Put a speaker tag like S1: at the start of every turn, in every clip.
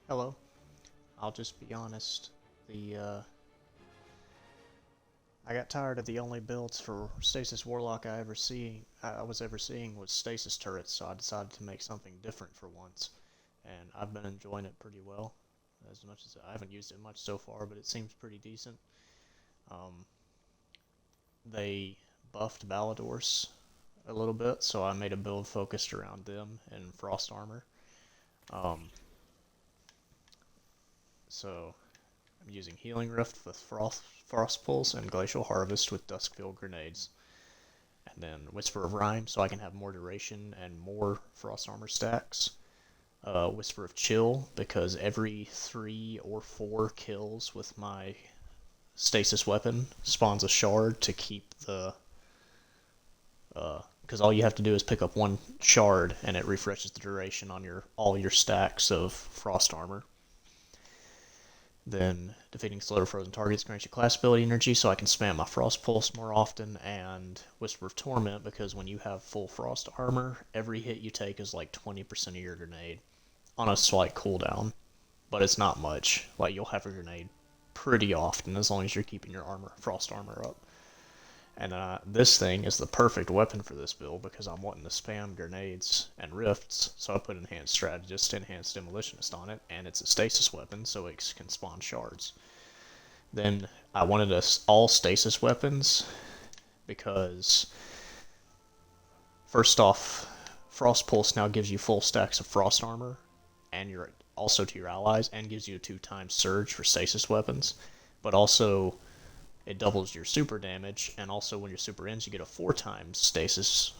S1: Hello. I'll just be honest. I got tired of the only builds for Stasis Warlock I was ever seeing was Stasis turrets, so I decided to make something different for once. And I've been enjoying it pretty well. As much as I haven't used it much so far, but it seems pretty decent. Um, they buffed Baladors a little bit, so I made a build focused around them and Frost Armor. Um, so I'm using Healing Rift with Frost Pulse and Glacial Harvest with Duskfield Grenades. And then Whisper of Rhyme so I can have more duration and more Frost Armor stacks. Whisper of Chill because every 3 or 4 kills with my Stasis weapon spawns a shard to keep the... because all you have to do is pick up one shard and it refreshes the duration on all your stacks of Frost Armor. Then defeating slow frozen targets grants you class ability energy so I can spam my Frost Pulse more often, and Whisper of Torment because when you have full Frost Armor, every hit you take is like 20% of your grenade on a slight cooldown, but it's not much. Like, you'll have a grenade pretty often as long as you're keeping your Frost Armor up. And this thing is the perfect weapon for this build because I'm wanting to spam grenades and rifts, so I put Enhanced Strategist, Enhanced Demolitionist on it, and it's a stasis weapon, so it can spawn shards. Then I wanted all stasis weapons because, first off, Frost Pulse now gives you full stacks of Frost Armor, and also to your allies, and gives you a 2x surge for stasis weapons, but also it doubles your super damage, and also when your super ends, you get a 4x stasis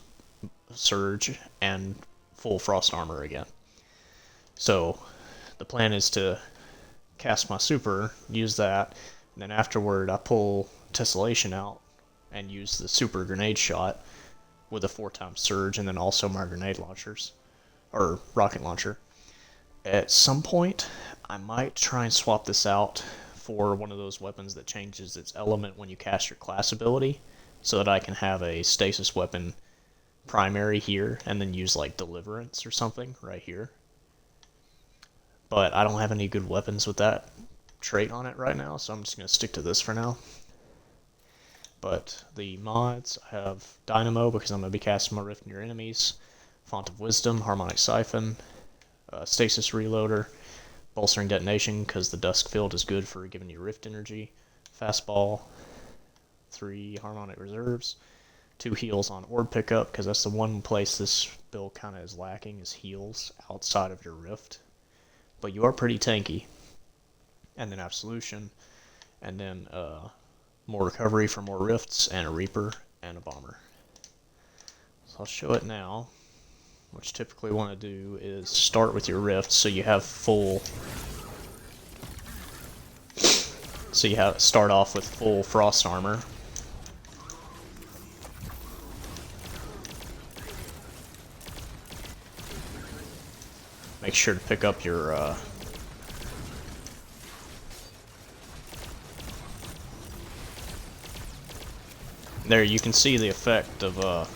S1: surge and full Frost Armor again. So the plan is to cast my super, use that, and then afterward I pull Tessellation out and use the super grenade shot with a 4x surge, and then also my grenade launchers, or rocket launcher. At some point, I might try and swap this out for one of those weapons that changes its element when you cast your class ability, so that I can have a stasis weapon primary here and then use like Deliverance or something right here. But I don't have any good weapons with that trait on it right now, so I'm just going to stick to this for now. But the mods, I have Dynamo because I'm going to be casting my Rift near enemies, Font of Wisdom, Harmonic Siphon, Stasis Reloader, Bolstering Detonation because the Dusk Field is good for giving you Rift energy, Fastball, 3 Harmonic Reserves, 2 heals on Orb Pickup because that's the one place this build kind of is lacking, is heals outside of your Rift. But you are pretty tanky. And then Absolution, and then more recovery for more Rifts, and a Reaper, and a Bomber. So I'll show it now. What you typically want to do is start with your Rift so you have full... So you start off with full Frost Armor. Make sure to pick up your... There you can see the effect of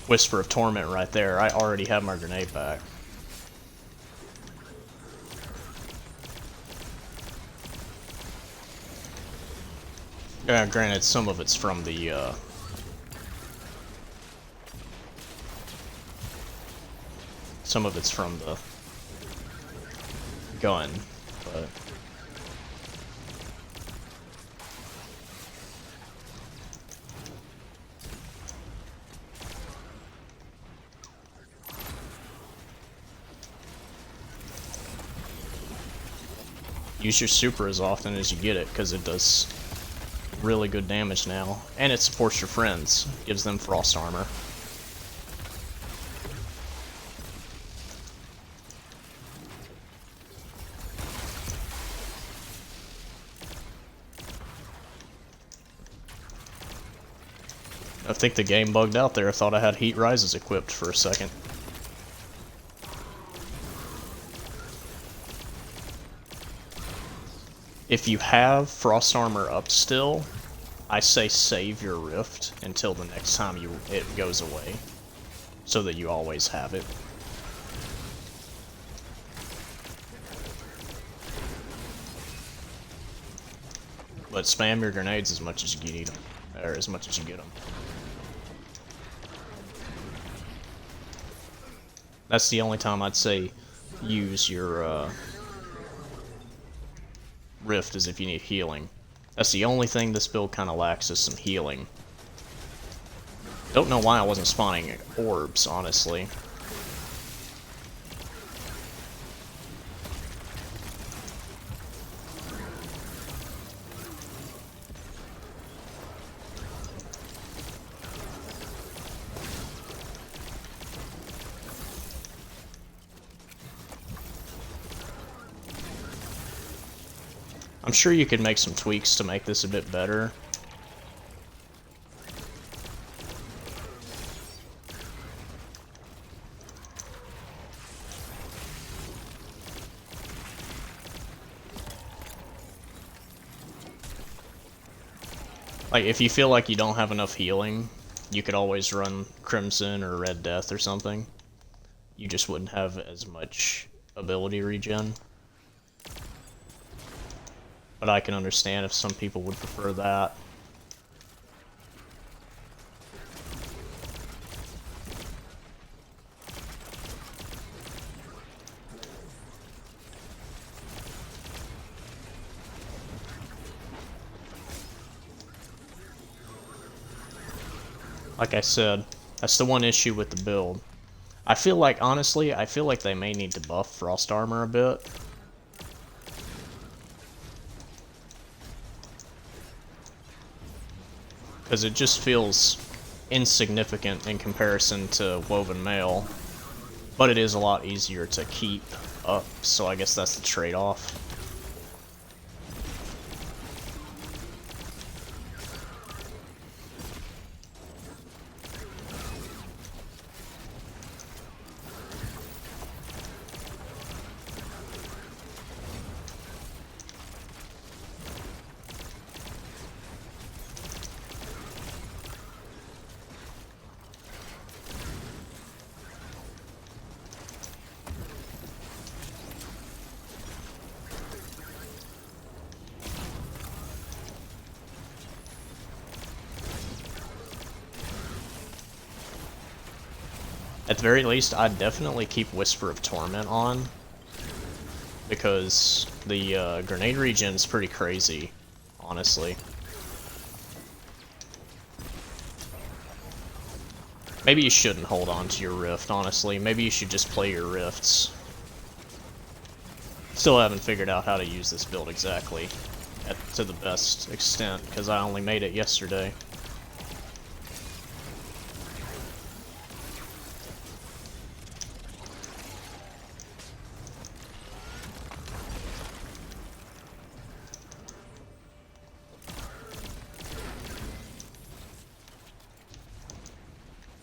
S1: Whisper of Torment right there. I already have my grenade back. Granted, some of it's from the gun, but use your super as often as you get it because it does really good damage now, and it supports your friends, gives them Frost Armor. I think the game bugged out there. I thought I had Heat Rises equipped for a second. If you have Frost Armor up still, I say save your Rift until the next time it goes away, so that you always have it. But spam your grenades as much as you need them, or as much as you get them. That's the only time I'd say use your Rift, is if you need healing. That's the only thing this build kind of lacks, is some healing. Don't know why I wasn't spawning orbs, honestly. I'm sure you could make some tweaks to make this a bit better. Like, if you feel like you don't have enough healing, you could always run Crimson or Red Death or something. You just wouldn't have as much ability regen. But I can understand if some people would prefer that. Like I said, that's the one issue with the build. I feel like, honestly, I feel like they may need to buff Frost Armor a bit. Because it just feels insignificant in comparison to Woven Mail. But it is a lot easier to keep up, so I guess that's the trade-off. At the very least, I'd definitely keep Whisper of Torment on, because the grenade regen is pretty crazy, honestly. Maybe you shouldn't hold on to your Rift, honestly. Maybe you should just play your Rifts. Still haven't figured out how to use this build exactly to the best extent, because I only made it yesterday.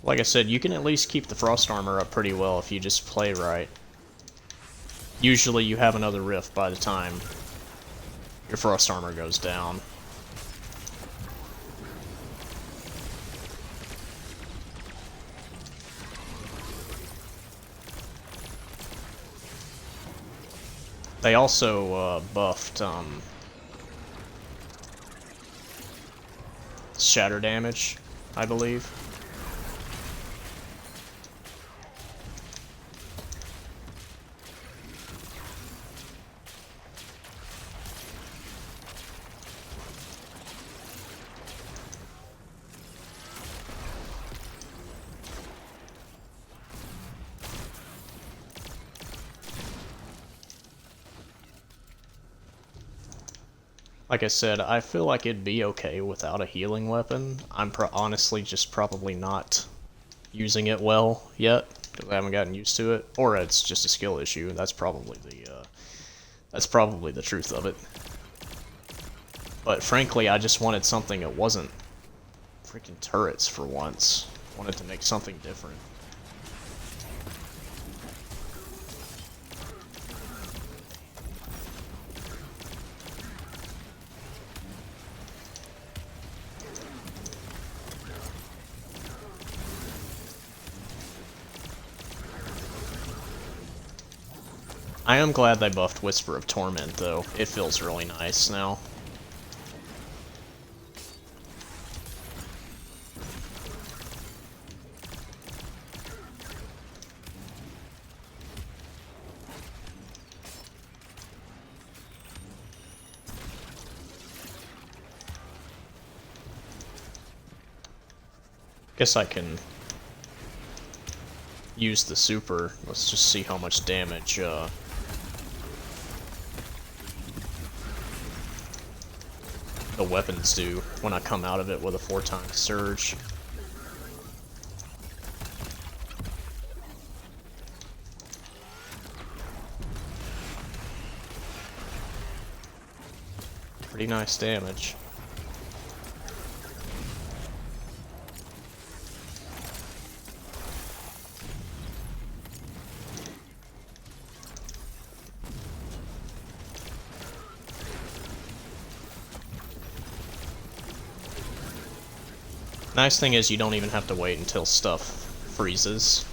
S1: Like I said, you can at least keep the Frost Armor up pretty well if you just play right. Usually you have another Rift by the time your Frost Armor goes down. They also buffed shatter damage, I believe. Like I said, I feel like it'd be okay without a healing weapon. I'm honestly just probably not using it well yet, because I haven't gotten used to it, or it's just a skill issue. That's probably the truth of it. But frankly, I just wanted something that wasn't freaking turrets for once. Wanted to make something different. I am glad they buffed Whisper of Torment, though. It feels really nice now. Guess I can use the super. Let's just see how much damage the weapons do when I come out of it with a 4-time surge. Pretty nice damage. Nice thing is you don't even have to wait until stuff freezes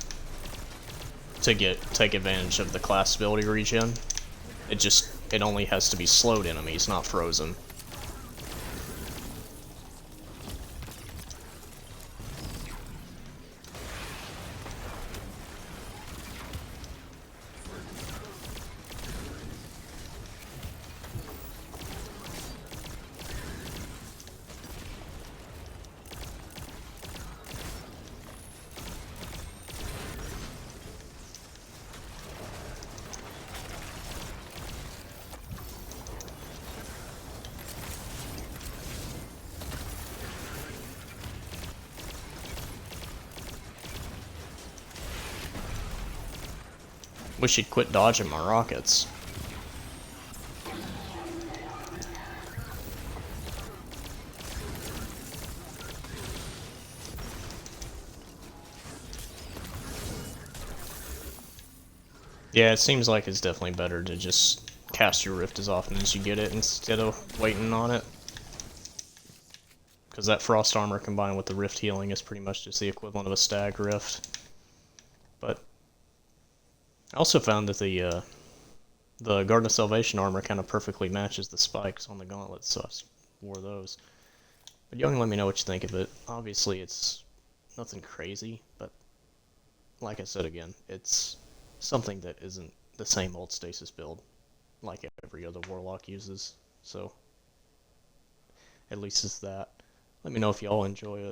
S1: to take advantage of the class ability regen. It only has to be slowed enemies, not frozen. Wish he'd quit dodging my rockets. Yeah, it seems like it's definitely better to just cast your Rift as often as you get it instead of waiting on it. Because that Frost Armor combined with the Rift healing is pretty much just the equivalent of a Stag Rift. But I also found that the Garden of Salvation armor kind of perfectly matches the spikes on the gauntlets, so I wore those. But you can let me know what you think of it. Obviously, it's nothing crazy, but like I said again, it's something that isn't the same old Stasis build like every other Warlock uses, so at least it's that. Let me know if y'all enjoy it.